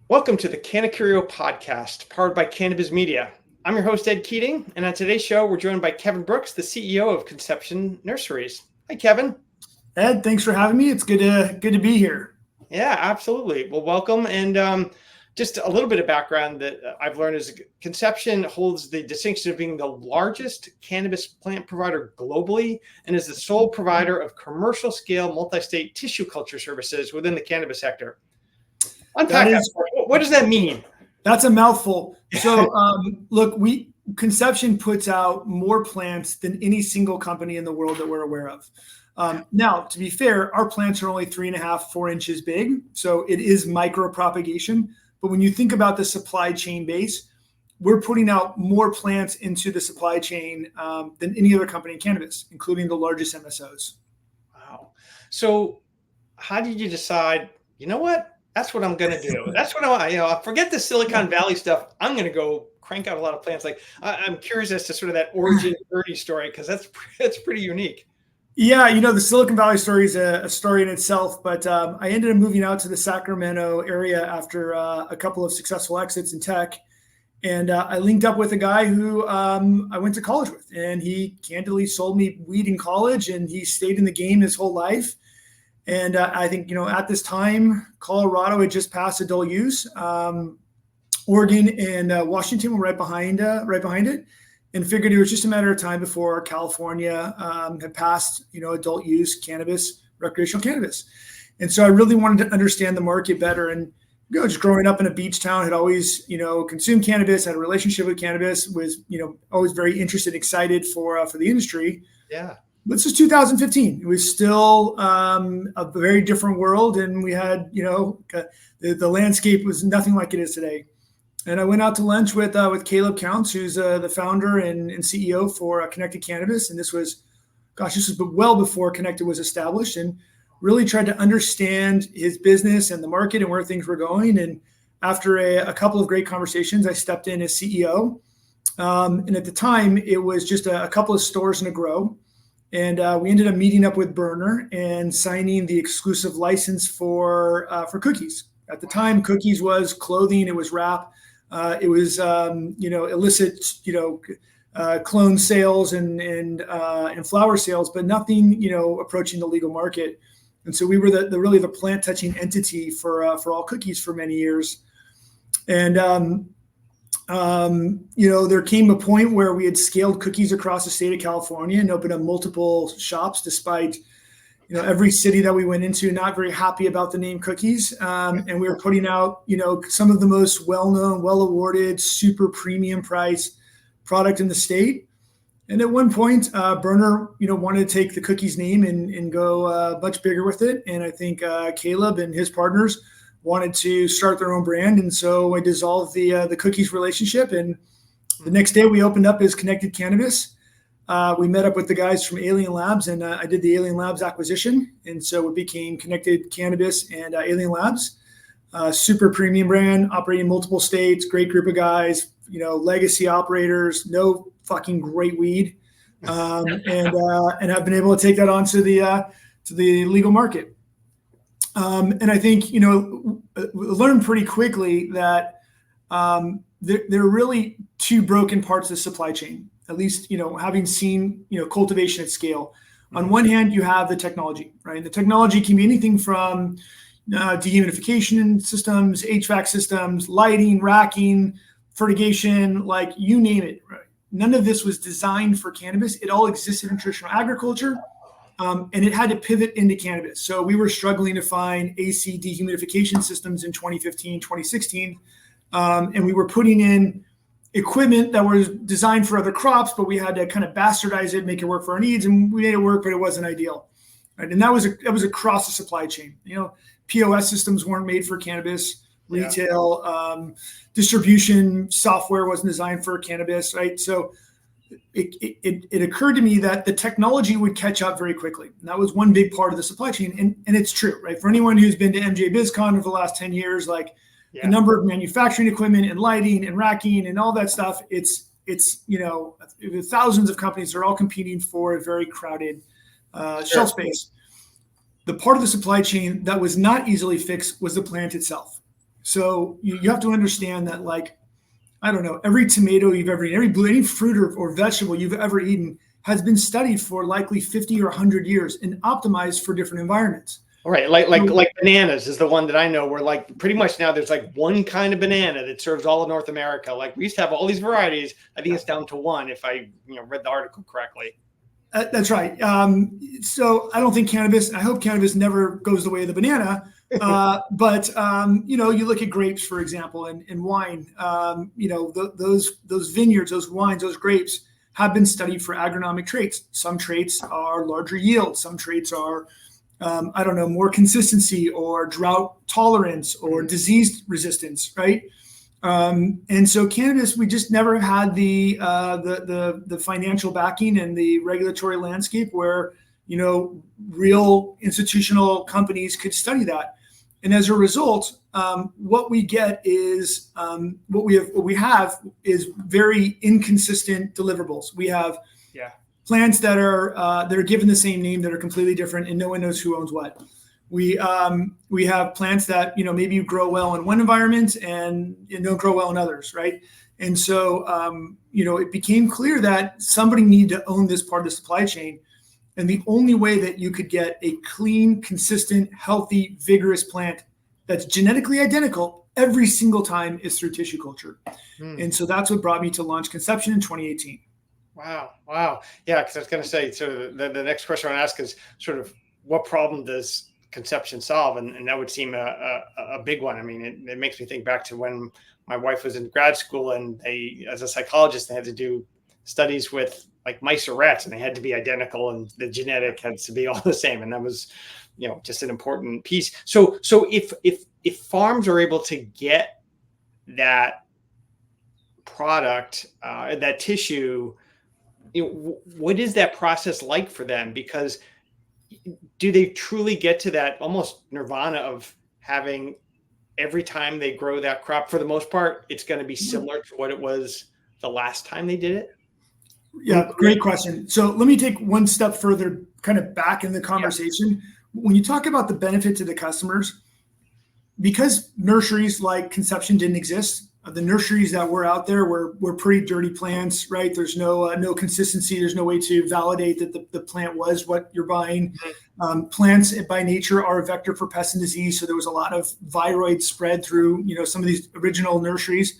Welcome to the Cannacurio podcast, powered by Cannabis Media. I'm your host, Ed Keating, and on today's show, we're joined by Kevin Brooks, the CEO of Conception Nurseries. Hi, Kevin. Ed, thanks for having me. It's good to be here. Yeah, absolutely. Well, welcome. And just a little bit of background that I've learned is Conception holds the distinction of being the largest cannabis plant provider globally and is the sole provider of commercial scale multi-state tissue culture services within the cannabis sector. Unpack that. What does that mean? That's a mouthful. So look, Conception puts out more plants than any single company in the world that we're aware of. Now, to be fair, our plants are only 3.5, 4 inches big. So it is micro propagation. But when you think about the supply chain base, we're putting out more plants into the supply chain than any other company in cannabis, including the largest MSOs. Wow. So how did you decide, you know what? That's what I'm going to do. That's what I forget the Silicon Valley stuff. I'm going to go crank out a lot of plants. Like I'm curious as to sort of that origin journey story, because that's pretty unique. Yeah, the Silicon Valley story is a story in itself, but I ended up moving out to the Sacramento area after a couple of successful exits in tech. And I linked up with a guy who I went to college with, and he candidly sold me weed in college, and he stayed in the game his whole life. And I think, at this time, Colorado had just passed adult use. Oregon and Washington were right behind it, and figured it was just a matter of time before California had passed, adult use cannabis, recreational cannabis. And so I really wanted to understand the market better. And just growing up in a beach town, had always, consumed cannabis, had a relationship with cannabis, was, always very interested, excited for the industry. Yeah. This is 2015. It was still a very different world, and we had, the landscape was nothing like it is today. And I went out to lunch with Caleb Counts, who's the founder and CEO for Connected Cannabis, and this was well before Connected was established, and really tried to understand his business and the market and where things were going. And after a couple of great conversations, I stepped in as CEO. And at the time, it was just a couple of stores and a grow. And we ended up meeting up with Berner and signing the exclusive license for Cookies. At the time, Cookies was clothing, it was wrap, it was illicit, clone sales and flower sales, but nothing approaching the legal market. And so we were really the plant touching entity for all Cookies for many years. And there came a point where we had scaled Cookies across the state of California and opened up multiple shops, despite, every city that we went into not very happy about the name Cookies. And we were putting out, some of the most well-known, well-awarded, super premium price product in the state. And at one point, Berner, wanted to take the Cookies name and go much bigger with it. And I think Caleb and his partners wanted to start their own brand. And so I dissolved the Cookies relationship. And the next day we opened up as Connected Cannabis. We met up with the guys from Alien Labs, and I did the Alien Labs acquisition. And so it became Connected Cannabis and Alien Labs. Super premium brand, operating in multiple states, great group of guys, legacy operators, no fucking great weed. And have been able to take that on to the legal market. And I think, learned pretty quickly that there are really two broken parts of the supply chain, at least, having seen, cultivation at scale. On one hand, you have the technology, right? And the technology can be anything from dehumidification systems, HVAC systems, lighting, racking, fertigation, like you name it, right? None of this was designed for cannabis. It all existed in traditional agriculture. And it had to pivot into cannabis. So we were struggling to find AC dehumidification systems in 2015, 2016. And we were putting in equipment that was designed for other crops, but we had to kind of bastardize it, make it work for our needs. And we made it work, but it wasn't ideal. Right? And that was across the supply chain. POS systems weren't made for cannabis. Retail, distribution software wasn't designed for cannabis, right? So it occurred to me that the technology would catch up very quickly. And that was one big part of the supply chain. And it's true, right? For anyone who's been to MJ BizCon over the last 10 years, like the number of manufacturing equipment and lighting and racking and all that stuff, it's thousands of companies are all competing for a very crowded shelf space. The part of the supply chain that was not easily fixed was the plant itself. So you have to understand that, like, I don't know, every tomato you've ever eaten, any fruit or vegetable you've ever eaten has been studied for likely 50 or 100 years and optimized for different environments. All right, like bananas is the one that I know where like pretty much now there's like one kind of banana that serves all of North America. Like we used to have all these varieties. I think it's down to one if I read the article correctly. That's right. So I don't think I hope cannabis never goes the way of the banana. But you look at grapes, for example, and wine. Those vineyards, those wines, those grapes have been studied for agronomic traits. Some traits are larger yield. Some traits are, more consistency or drought tolerance or disease resistance, right? And so cannabis, we just never had the financial backing and the regulatory landscape where real institutional companies could study that. And as a result, what we get is what we have is very inconsistent deliverables. We have plants that are given the same name that are completely different, and no one knows who owns what. We have plants that maybe grow well in one environment and don't grow well in others, right? And so it became clear that somebody needed to own this part of the supply chain. And the only way that you could get a clean, consistent, healthy, vigorous plant that's genetically identical every single time is through tissue culture. And so that's what brought me to launch Conception in 2018. Wow. Yeah, because I was going to say, so the next question I want to ask is sort of what problem does Conception solve? And that would seem a big one. I mean, it makes me think back to when my wife was in grad school and they, as a psychologist, they had to do studies with like mice or rats, and they had to be identical, and the genetic had to be all the same. And that was, just an important piece. So if farms are able to get that product, that tissue, what is that process like for them? Because do they truly get to that almost nirvana of having every time they grow that crop, for the most part, it's going to be similar to what it was the last time they did it? Yeah, great question. So let me take one step further, kind of back in the conversation. Yeah. When you talk about the benefit to the customers, because nurseries like Conception didn't exist, the nurseries that were out there were pretty dirty plants, right? There's no consistency. There's no way to validate that the plant was what you're buying. Plants by nature are a vector for pest and disease. So there was a lot of viroid spread through, some of these original nurseries.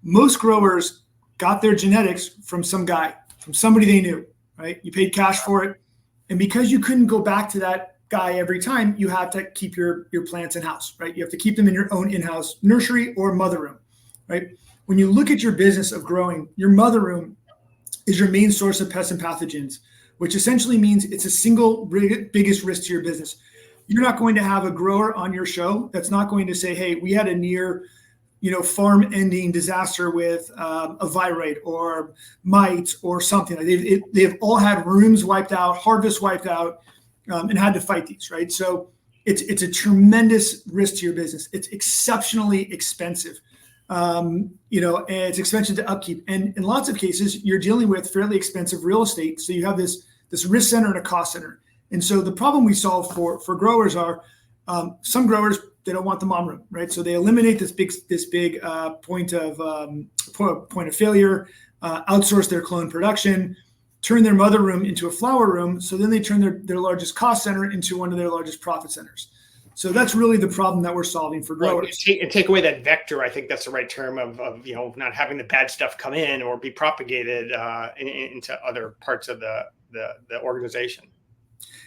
Most growers got their genetics from some guy, from somebody they knew, right? You paid cash for it. And because you couldn't go back to that guy every time, you have to keep your plants in-house, right? You have to keep them in your own in-house nursery or mother room. Right? When you look at your business of growing, your mother room is your main source of pests and pathogens, which essentially means it's a single biggest risk to your business. You're not going to have a grower on your show that's not going to say, hey, we had a near, farm ending disaster with a viroid or mites or something. They've all had rooms wiped out, harvests wiped out, and had to fight these, right? So it's a tremendous risk to your business. It's exceptionally expensive. And it's expensive to upkeep. And in lots of cases, you're dealing with fairly expensive real estate. So you have this risk center and a cost center. And so the problem we solve for growers are some growers, they don't want the mom room, right? So they eliminate this big point of failure, outsource their clone production, turn their mother room into a flower room. So then they turn their largest cost center into one of their largest profit centers. So that's really the problem that we're solving for growers. And take away that vector. I think that's the right term of not having the bad stuff come in or be propagated into other parts of the organization.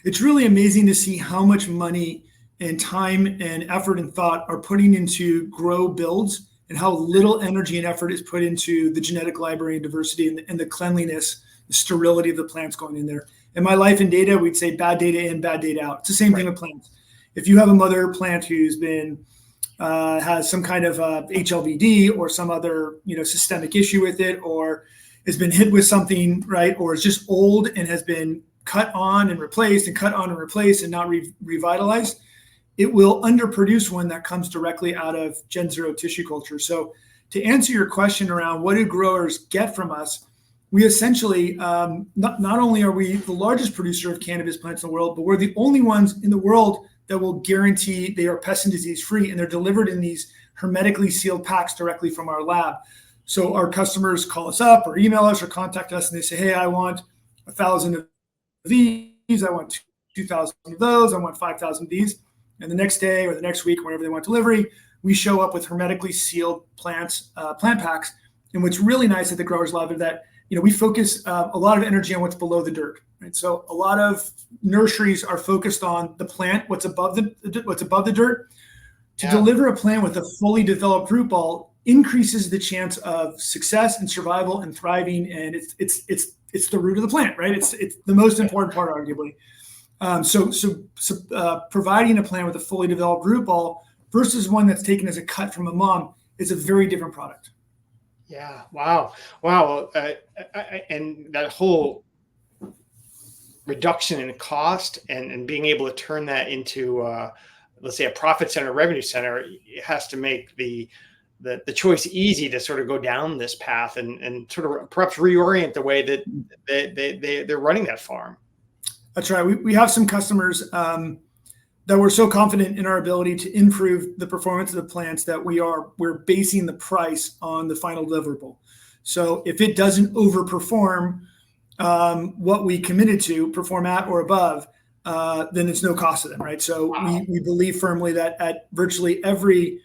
It's really amazing to see how much money and time and effort and thought are putting into grow builds and how little energy and effort is put into the genetic library and diversity and the cleanliness, the sterility of the plants going in there. In my life and data, we'd say bad data in, bad data out. It's the same thing with plants. If you have a mother plant who's been has some kind of HLVD or some other systemic issue with it, or has been hit with something, right, or is just old and has been cut on and replaced and not revitalized, it will underproduce one that comes directly out of Gen Zero tissue culture. So to answer your question around what do growers get from us, we essentially, not only are we the largest producer of cannabis plants in the world, but we're the only ones in the world that will guarantee they are pest and disease free, and they're delivered in these hermetically sealed packs directly from our lab. So our customers call us up or email us or contact us and they say, hey, I want 1,000 of these. I want 2,000 of those. I want 5,000 of these. And the next day or the next week, whenever they want delivery, we show up with hermetically sealed plant packs. And what's really nice that the growers love is that, we focus a lot of energy on what's below the dirt. Right? So a lot of nurseries are focused on the plant, what's above the dirt. To deliver a plant with a fully developed root ball increases the chance of success and survival and thriving. And it's the root of the plant, right? It's the most important part, arguably. So providing a plant with a fully developed root ball versus one that's taken as a cut from a mom is a very different product. Yeah. Wow. And that whole reduction in cost and being able to turn that into, let's say, a profit center, revenue center, it has to make the choice easy to sort of go down this path and sort of perhaps reorient the way that they're running that farm. That's right. We have some customers that we're so confident in our ability to improve the performance of the plants that we're basing the price on the final deliverable. So if it doesn't overperform what we committed to perform at or above, then it's no cost to them, right? So we believe firmly that at virtually every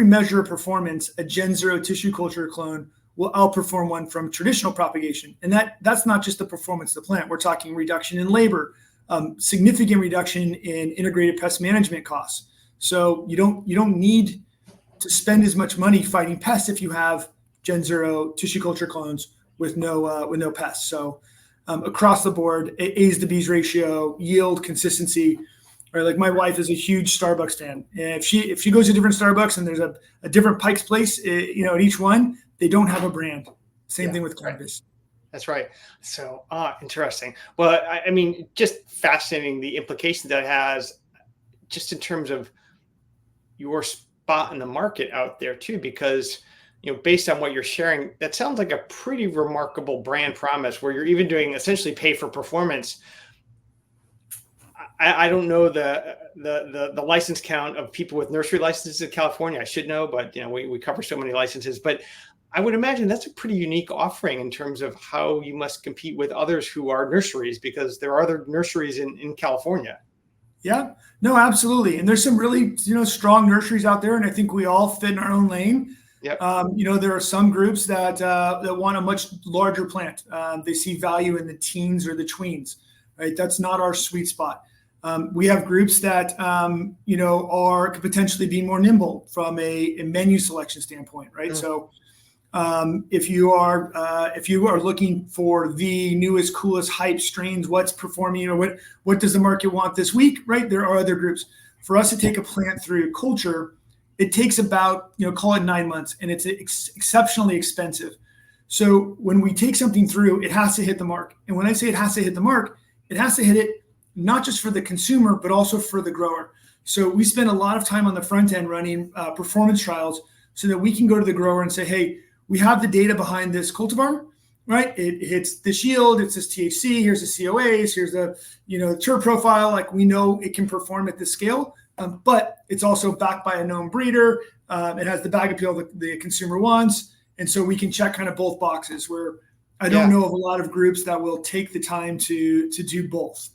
measure of performance, a Gen 0 tissue culture clone will outperform one from traditional propagation. And that's not just the performance of the plant. We're talking reduction in labor, significant reduction in integrated pest management costs. So you don't need to spend as much money fighting pests if you have Gen 0 tissue culture clones with no pests. So across the board, A's to B's ratio, yield, consistency. Right, like my wife is a huge Starbucks fan, and if she goes to different Starbucks and there's a different Pike's Place, at each one, they don't have a brand. Same thing with cannabis. That's right. So interesting. Well, I mean, just fascinating the implications that it has, just in terms of your spot in the market out there too, because based on what you're sharing, that sounds like a pretty remarkable brand promise where you're even doing essentially pay for performance. I don't know the license count of people with nursery licenses in California. I should know, but we cover so many licenses. But I would imagine that's a pretty unique offering in terms of how you must compete with others who are nurseries, because there are other nurseries in California. Yeah, no, absolutely. And there's some really strong nurseries out there, and I think we all fit in our own lane. Yep. There are some groups that want a much larger plant. They see value in the teens or the tweens. Right, that's not our sweet spot. We have groups that could potentially be more nimble from a menu selection standpoint, right? So if you are looking for the newest, coolest hype strains, what's performing, what does the market want this week, right? There are other groups. For us to take a plant through culture, it takes about call it 9 months, and it's exceptionally expensive. So when we take something through, it has to hit the mark. And when I say it has to hit the mark, it has to hit it not just for the consumer, but also for the grower. So we spend a lot of time on the front end running performance trials so that we can go to the grower and say, hey, we have the data behind this cultivar, right? It hits this yield, it's this THC, here's the COAs, here's the terp profile. Like, we know it can perform at this scale, but it's also backed by a known breeder. It has the bag appeal that the consumer wants. And so we can check kind of both boxes, where I don't know of a lot of groups that will take the time to do both.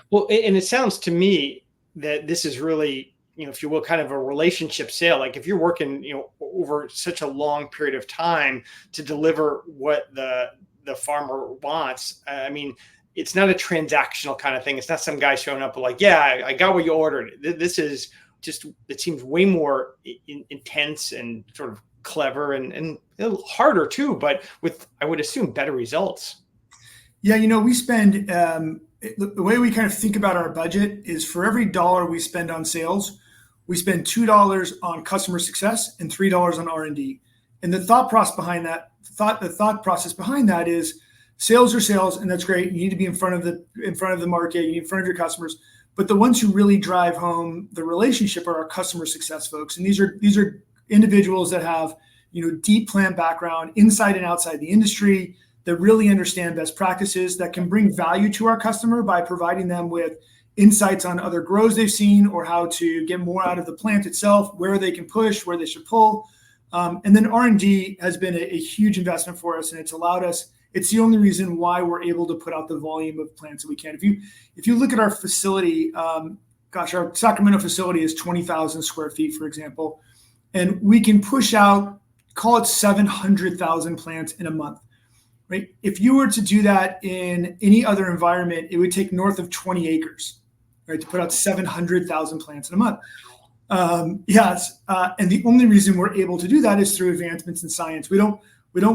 Well, and it sounds to me that this is really, if you will, kind of a relationship sale. Like, if you're working, over such a long period of time to deliver what the farmer wants, I mean, it's not a transactional kind of thing. It's not some guy showing up like, yeah, I got what you ordered. This is just, it seems way more intense and sort of clever and a little harder too, but with, I would assume, better results. Yeah, we spend, the way we kind of think about our budget is for every dollar we spend on sales, we spend $2 on customer success and $3 on R&D. And the thought process behind that is sales are sales, and that's great. You need to be in front of the market, you need in front of your customers. But the ones who really drive home the relationship are our customer success folks. And these are individuals that have deep plant background inside and outside the industry, that really understand best practices, that can bring value to our customer by providing them with insights on other grows they've seen or how to get more out of the plant itself, where they can push, where they should pull. And then R&D has been a huge investment for us, and it's allowed us. It's the only reason why we're able to put out the volume of plants that we can. If you look at our facility, our Sacramento facility is 20,000 square feet, for example, and we can push out, call it 700,000 plants in a month. Right? If you were to do that in any other environment, it would take north of 20 acres, right, to put out 700,000 plants in a month. Yes, and the only reason we're able to do that is through advancements in science. We don't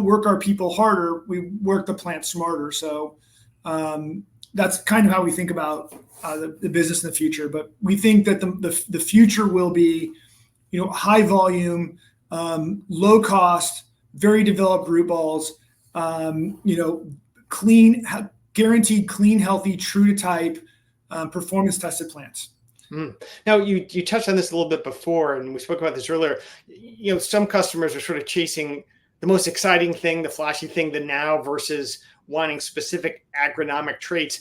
work our people harder; we work the plant smarter. So that's kind of how we think about the business in the future. But we think that the future will be, high volume, low cost, very developed root balls. Clean, guaranteed clean, healthy, true to type, performance tested plants. Now you touched on this a little bit before, and we spoke about this earlier. Some customers are sort of chasing the most exciting thing, the flashy thing, the now, versus wanting specific agronomic traits.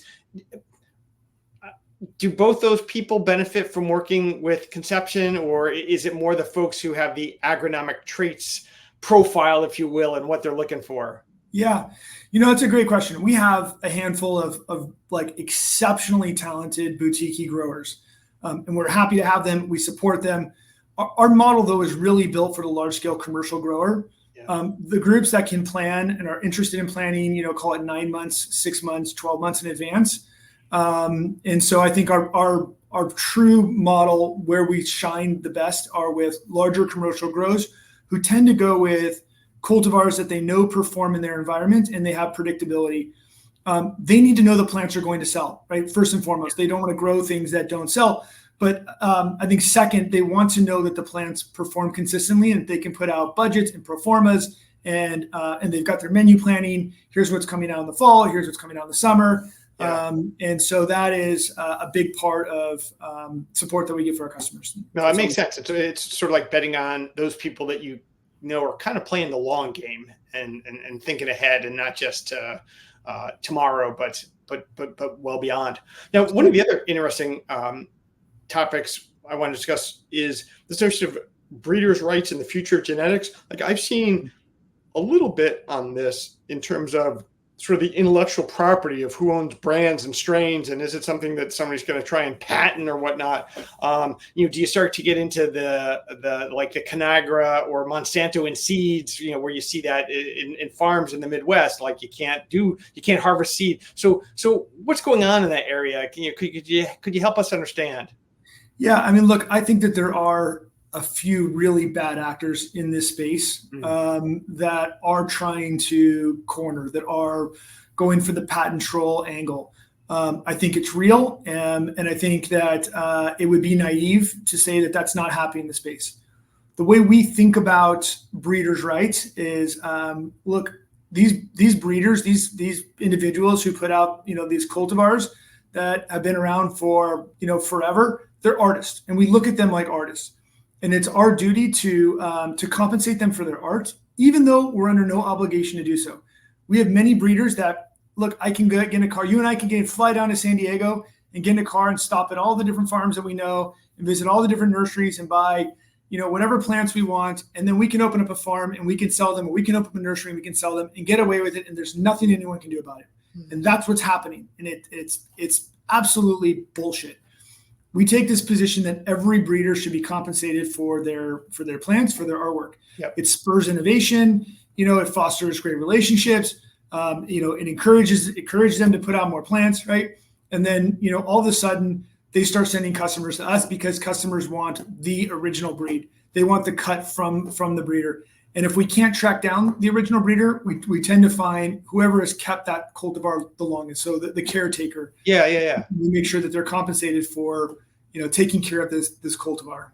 Do both those people benefit from working with Conception, or is it more the folks who have the agronomic traits profile, if you will, and what they're looking for? Yeah, that's a great question. We have a handful of like exceptionally talented boutique growers, and we're happy to have them. We support them. Our model, though, is really built for the large scale commercial grower. Yeah. The groups that can plan and are interested in planning, call it 9 months, 6 months, 12 months in advance. And so I think our true model where we shine the best are with larger commercial grows who tend to go with cultivars that they know perform in their environment and they have predictability. They need to know the plants are going to sell, right? First and foremost, they don't want to grow things that don't sell. But I think second, they want to know that the plants perform consistently and they can put out budgets and pro formas and they've got their menu planning. Here's what's coming out in the fall. Here's what's coming out in the summer. Yeah. And so that is a big part of support that we give for our customers. No, it makes sense. It's sort of like betting on those people that are kind of playing the long game and thinking ahead and not just tomorrow, but well beyond. Now, one of the other interesting topics I want to discuss is the notion of breeders' rights and the future of genetics. Like I've seen a little bit on this in terms of sort of the intellectual property of who owns brands and strains, and is it something that somebody's going to try and patent or whatnot? Do you start to get into the like the Conagra or Monsanto in seeds? Where you see that in farms in the Midwest, like you can't harvest seed. So what's going on in that area? Could you help us understand? Yeah, I mean, look, I think that there are a few really bad actors in this space that are trying to corner, that are going for the patent troll angle. I think it's real, and I think that it would be naive to say that that's not happening in the space. The way we think about breeders' rights is, look, these breeders, these individuals who put out these cultivars that have been around for forever, they're artists, and we look at them like artists. And it's our duty to compensate them for their art, even though we're under no obligation to do so. We have many breeders that, look, I can get in a car. You and I can fly down to San Diego and get in a car and stop at all the different farms that we know and visit all the different nurseries and buy, whatever plants we want. And then we can open up a farm and we can sell them, or we can open up a nursery and we can sell them and get away with it. And there's nothing anyone can do about it. Mm-hmm. And that's what's happening. And it's absolutely bullshit. We take this position that every breeder should be compensated for their plants, for their artwork. Yep. It spurs innovation. It fosters great relationships. It encourages them to put out more plants, right? And then all of a sudden they start sending customers to us because customers want the original breed. They want the cut from the breeder. And if we can't track down the original breeder, we tend to find whoever has kept that cultivar the longest. So the caretaker. Yeah. We make sure that they're compensated for, taking care of this cultivar.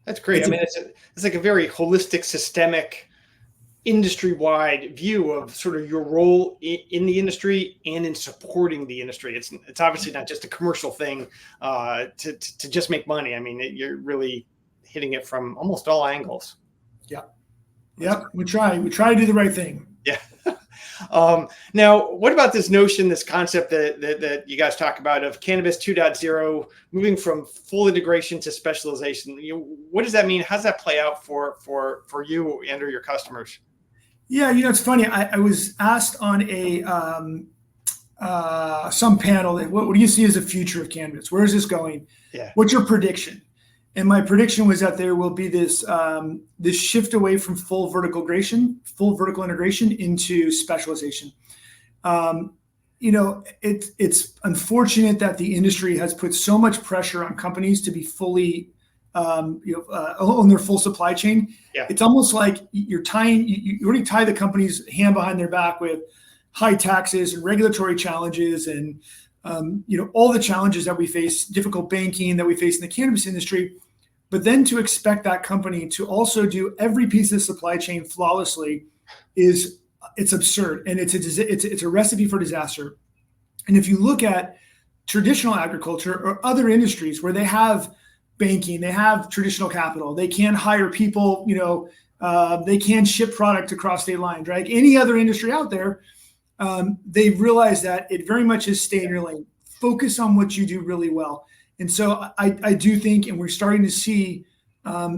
That's great. It's like a very holistic, systemic, industry-wide view of sort of your role in the industry and in supporting the industry. It's obviously not just a commercial thing to just make money. I mean, you're really hitting it from almost all angles. Yeah. We try to do the right thing. Yeah. Now, what about this notion, this concept that you guys talk about of cannabis 2.0, moving from full integration to specialization? What does that mean? How does that play out for you and or your customers? Yeah, it's funny. I was asked on some panel, what do you see as the future of cannabis? Where is this going? Yeah. What's your prediction? And my prediction was that there will be this shift away from full vertical integration into specialization. It's unfortunate that the industry has put so much pressure on companies to be fully own their full supply chain. Yeah. It's almost like you already tie the company's hand behind their back with high taxes and regulatory challenges and all the challenges that we face, difficult banking that we face in the cannabis industry. But then to expect that company to also do every piece of the supply chain flawlessly it's absurd, and it's a recipe for disaster. And if you look at traditional agriculture or other industries where they have banking, they have traditional capital, they can hire people, they can ship product across state lines, right? Any other industry out there, they've realized that it very much is stay in your lane. Focus on what you do really well. And so I do think, and we're starting to see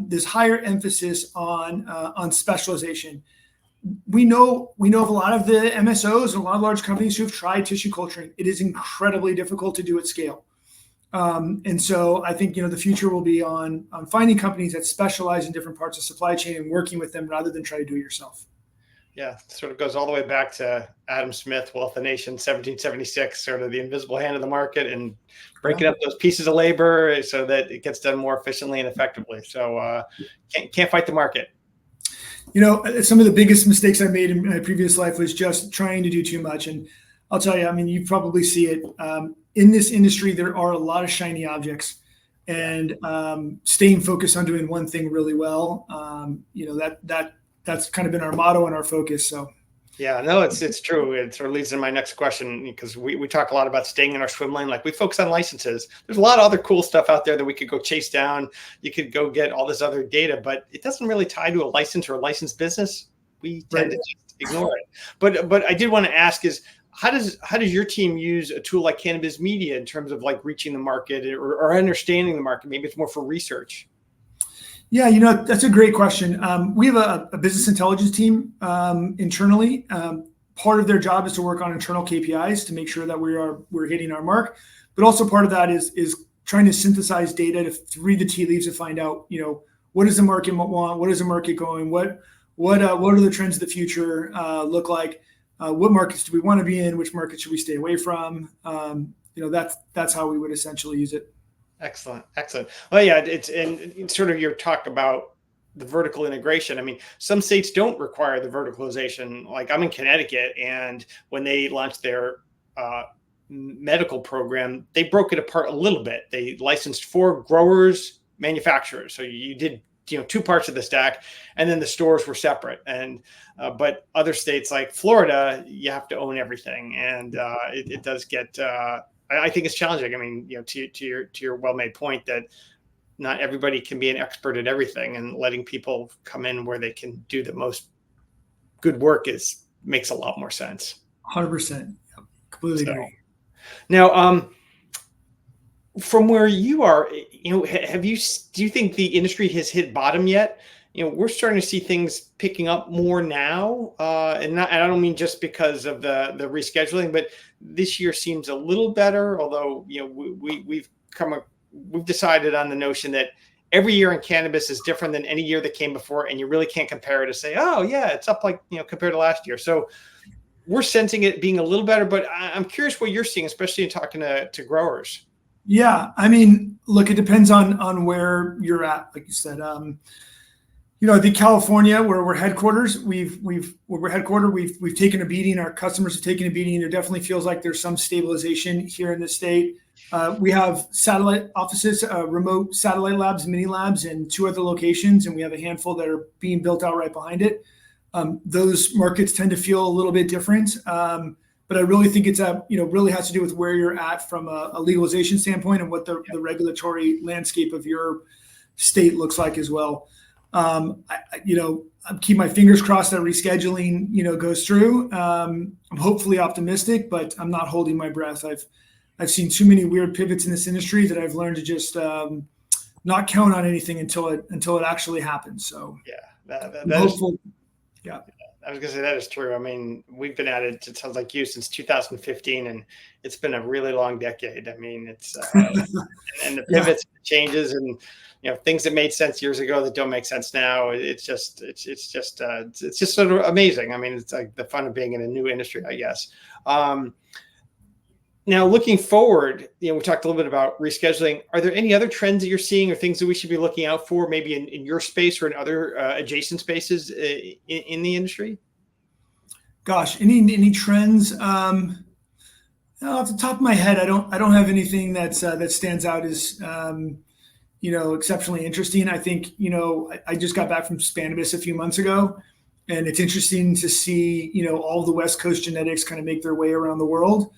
this higher emphasis on specialization. We know of a lot of the MSOs and a lot of large companies who've tried tissue culturing. It is incredibly difficult to do at scale. And so I think, the future will be on finding companies that specialize in different parts of supply chain and working with them rather than try to do it yourself. Yeah, sort of goes all the way back to Adam Smith, Wealth of Nations, 1776, sort of the invisible hand of the market and breaking up those pieces of labor so that it gets done more efficiently and effectively. So can't fight the market. Some of the biggest mistakes I made in my previous life was just trying to do too much. And I'll tell you, you probably see it. In this industry, there are a lot of shiny objects, and staying focused on doing one thing really well, that's kind of been our motto and our focus. So, yeah, no, it's true. It sort of leads to my next question, because we talk a lot about staying in our swim lane. Like, we focus on licenses. There's a lot of other cool stuff out there that we could go chase down. You could go get all this other data, but it doesn't really tie to a license or a licensed business. We tend to just ignore it. But I did want to ask is, how does your team use a tool like cannabis media in terms of like reaching the market or understanding the market? Maybe it's more for research. Yeah, that's a great question. We have a business intelligence team internally. Part of their job is to work on internal KPIs to make sure that we're hitting our mark. But also part of that is trying to synthesize data to read the tea leaves to find out, what does the market want? What is the market going? What are the trends of the future look like? What markets do we want to be in? Which markets should we stay away from? That's how we would essentially use it. Excellent. Well, yeah, it's sort of your talk about the vertical integration. Some states don't require the verticalization. Like, I'm in Connecticut, and when they launched their medical program, they broke it apart a little bit. They licensed for growers, manufacturers. So you did, two parts of the stack, and then the stores were separate. And but other states like Florida, you have to own everything, and it does get. I think it's challenging. To your well-made point that not everybody can be an expert at everything, and letting people come in where they can do the most good work makes a lot more sense. 100%. Completely agree. Now, from where you are, do you think the industry has hit bottom yet? We're starting to see things picking up more now, and I don't mean just because of the rescheduling, but this year seems a little better. Although we've decided on the notion that every year in cannabis is different than any year that came before, and you really can't compare it to say, oh yeah, it's up like compared to last year. So we're sensing it being a little better, but I'm curious what you're seeing, especially in talking to growers. Yeah, look, it depends on where you're at, like you said. I think California, where we're headquarters, we've taken a beating. Our customers have taken a beating. There definitely feels like there's some stabilization here in the state. We have satellite offices, remote satellite labs, mini labs in 2 other locations, and we have a handful that are being built out right behind it. Those markets tend to feel a little bit different, but I really think it's really has to do with where you're at from a legalization standpoint and what the regulatory landscape of your state looks like as well. I keep my fingers crossed that rescheduling, goes through. I'm hopefully optimistic, but I'm not holding my breath. I've seen too many weird pivots in this industry that I've learned to just not count on anything until it actually happens. So yeah, I'm hopeful. Yeah. I was going to say that is true. I mean, we've been at it, it sounds like you, since 2015, and it's been a really long decade. I mean, it's and the pivots, changes, and things that made sense years ago that don't make sense now. It's just sort of amazing. I mean, it's like the fun of being in a new industry, I guess. Now, looking forward, we talked a little bit about rescheduling. Are there any other trends that you're seeing or things that we should be looking out for, maybe in your space or in other adjacent spaces in the industry? Gosh, any trends? Off the top of my head, I don't have anything that stands out as exceptionally interesting. I think I just got back from Cannabis a few months ago, and it's interesting to see all the West Coast genetics kind of make their way around the world.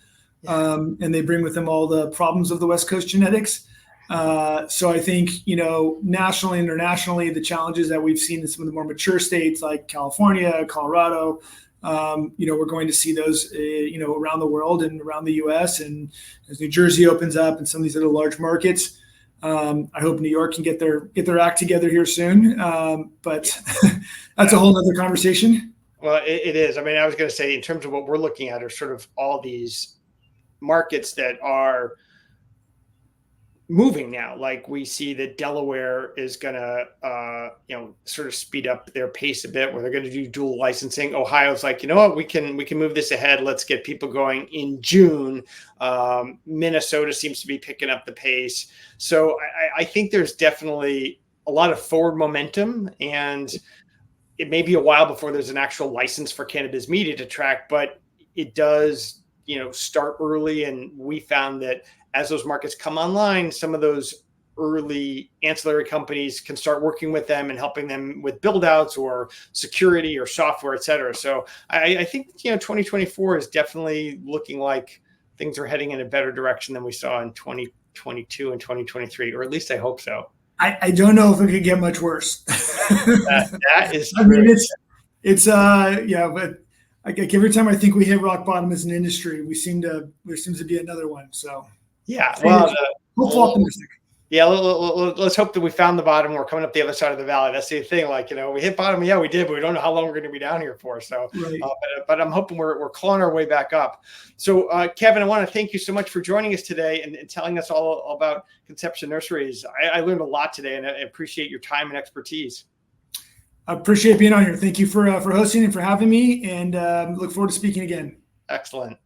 And they bring with them all the problems of the West Coast genetics. So I think, nationally, internationally, the challenges that we've seen in some of the more mature states like California, Colorado, we're going to see those, around the world and around the U.S. And as New Jersey opens up and some of these other large markets, I hope New York can get their act together here soon. But that's a whole other conversation. Well, it is. I mean, I was going to say, in terms of what we're looking at are sort of all these markets that are moving now. Like, we see that Delaware is going to, sort of speed up their pace a bit, where they're going to do dual licensing. Ohio's like, you know what, we can move this ahead. Let's get people going in June. Minnesota seems to be picking up the pace. So I think there's definitely a lot of forward momentum, and it may be a while before there's an actual license for cannabis media to track, but it does start early. And we found that as those markets come online, some of those early ancillary companies can start working with them and helping them with build outs or security or software, et cetera. So I think, 2024 is definitely looking like things are heading in a better direction than we saw in 2022 and 2023, or at least I hope so. I don't know if it could get much worse. that is true. I mean, but like every time I think we hit rock bottom as an industry, there seems to be another one. So hopeful, optimistic. Yeah, let's hope that we found the bottom. We're coming up the other side of the valley. That's the thing. Like, we hit bottom. Yeah, we did, but we don't know how long we're going to be down here for. So, right. But I'm hoping we're clawing our way back up. So, Kevin, I want to thank you so much for joining us today and telling us all about Conception Nurseries. I learned a lot today, and I appreciate your time and expertise. I appreciate being on here. Thank you for hosting and for having me, and look forward to speaking again. Excellent.